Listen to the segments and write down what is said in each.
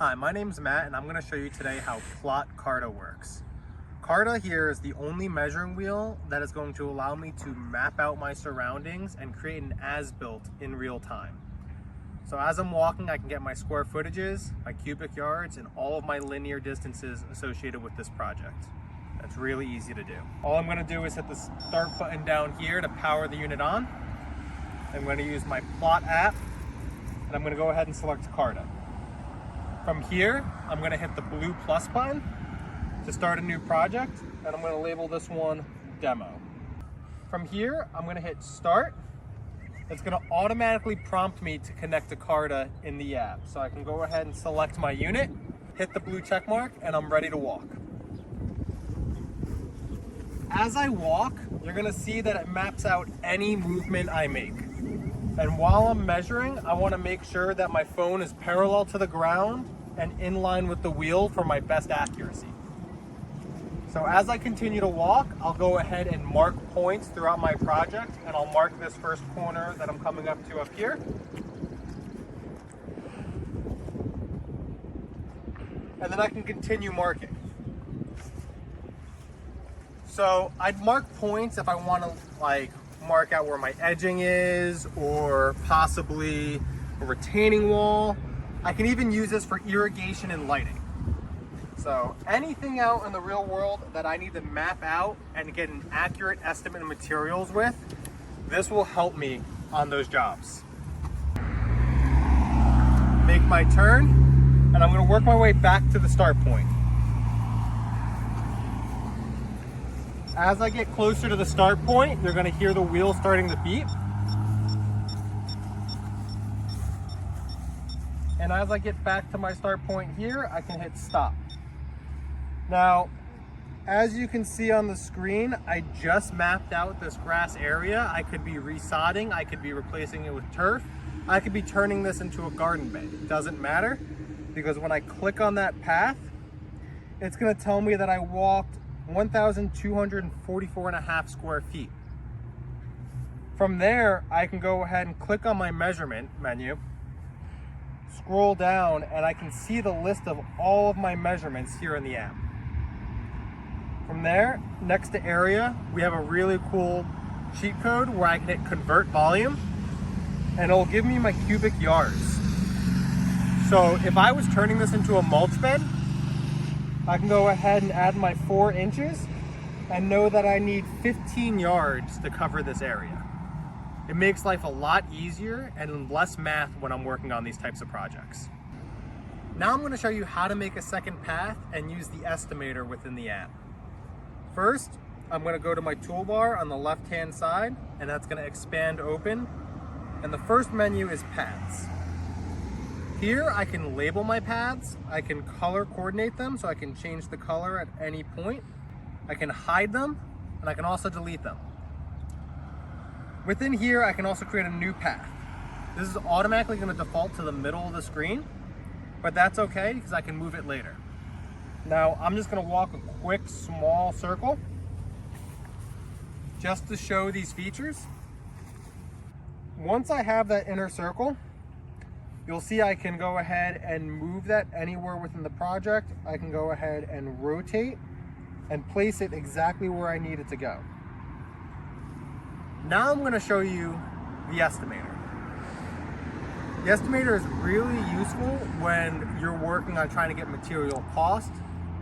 Hi, my name's Matt and I'm going to show you today how Plott Carta works. Carta here is the only measuring wheel that is going to allow me to map out my surroundings and create an as-built in real time. So as I'm walking, I can get my square footages, my cubic yards, and all of my linear distances associated with this project. That's really easy to do. All I'm going to do is hit the start button down here to power the unit on. I'm going to use my Plott app and I'm going to go ahead and select Carta. From here, I'm going to hit the blue plus button to start a new project, and I'm going to label this one Demo. From here, I'm going to hit Start. It's going to automatically prompt me to connect to Carta in the app. So I can go ahead and select my unit, hit the blue check mark, and I'm ready to walk. As I walk, you're going to see that it maps out any movement I make. And while I'm measuring, I want to make sure that my phone is parallel to the ground and in line with the wheel for my best accuracy. So as I continue to walk, I'll go ahead and mark points throughout my project, and I'll mark this first corner that I'm coming up to up here. And then I can continue marking. So I'd mark points if I want to mark out where my edging is, or possibly a retaining wall. I can even use this for irrigation and lighting. So anything out in the real world that I need to map out and get an accurate estimate of materials with, this will help me on those jobs. Make my turn, and I'm going to work my way back to the start point. As I get closer to the start point, you're going to hear the wheel starting to beep. And as I get back to my start point here, I can hit stop. Now, as you can see on the screen, I just mapped out this grass area. I could be resodding, I could be replacing it with turf, I could be turning this into a garden bed. It doesn't matter, because when I click on that path, it's going to tell me that I walked 1,244.5 square feet. From there, I can go ahead and click on my measurement menu, scroll down, and I can see the list of all of my measurements here in the app. From there, next to area, we have a really cool cheat code where I can hit convert volume, and it'll give me my cubic yards. So if I was turning this into a mulch bed, I can go ahead and add my 4 inches and know that I need 15 yards to cover this area. It makes life a lot easier and less math when I'm working on these types of projects. Now I'm going to show you how to make a second path and use the estimator within the app. First, I'm going to go to my toolbar on the left-hand side, and that's going to expand open. And the first menu is paths. Here I can label my paths, I can color coordinate them so I can change the color at any point. I can hide them, and I can also delete them. Within here, I can also create a new path. This is automatically going to default to the middle of the screen, but that's okay because I can move it later. Now I'm just going to walk a quick small circle just to show these features. Once I have that inner circle, you'll see I can go ahead and move that anywhere within the project. I can go ahead and rotate and place it exactly where I need it to go. Now I'm going to show you the estimator. The estimator is really useful when you're working on trying to get material cost,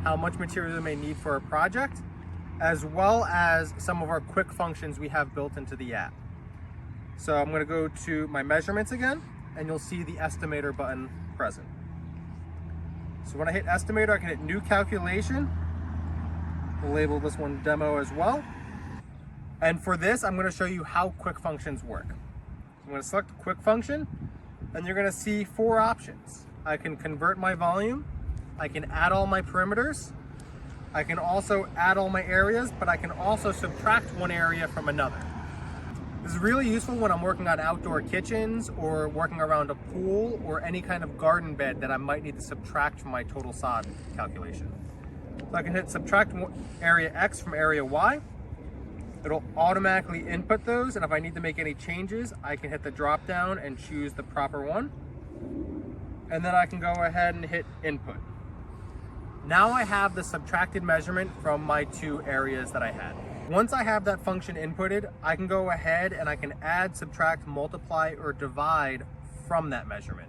how much material you may need for a project, as well as some of our quick functions we have built into the app. So I'm going to go to my measurements again, and you'll see the estimator button present. So when I hit estimator, I can hit new calculation. We'll label this one demo as well. And for this, I'm going to show you how quick functions work. I'm going to select quick function, and you're going to see 4 options. I can convert my volume, I can add all my perimeters, I can also add all my areas, but I can also subtract one area from another. This is really useful when I'm working on outdoor kitchens or working around a pool or any kind of garden bed that I might need to subtract from my total sod calculation. So I can hit subtract area X from area Y. It'll automatically input those, and if I need to make any changes, I can hit the drop down and choose the proper one. and then I can go ahead and hit input. Now I have the subtracted measurement from my two areas that I had. Once I have that function inputted, I can go ahead and I can add, subtract, multiply, or divide from that measurement.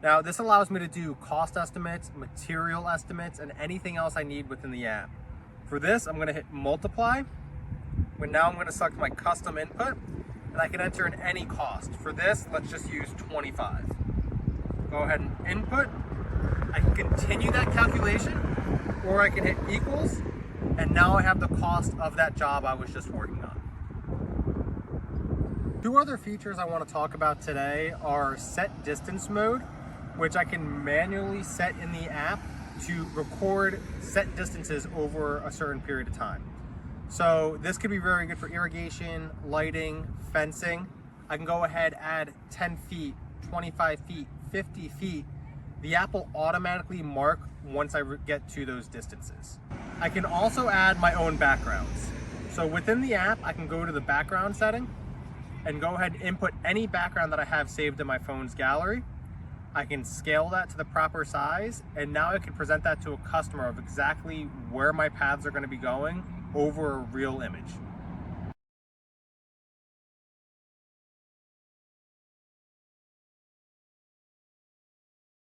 Now this allows me to do cost estimates, material estimates, and anything else I need within the app. For this, I'm going to hit multiply, but now I'm going to select my custom input, and I can enter in any cost. For this, let's just use 25. Go ahead and input. I can continue that calculation, or I can hit equals, and now I have the cost of that job I was just working on. Two other features I want to talk about today are set distance mode, which I can manually set in the app to record set distances over a certain period of time. So this could be very good for irrigation, lighting, fencing. I can go ahead, add 10 feet, 25 feet, 50 feet. The app will automatically mark once I get to those distances. I can also add my own backgrounds. So within the app, I can go to the background setting and go ahead and input any background that I have saved in my phone's gallery. I can scale that to the proper size, and now I can present that to a customer of exactly where my paths are going to be going over a real image.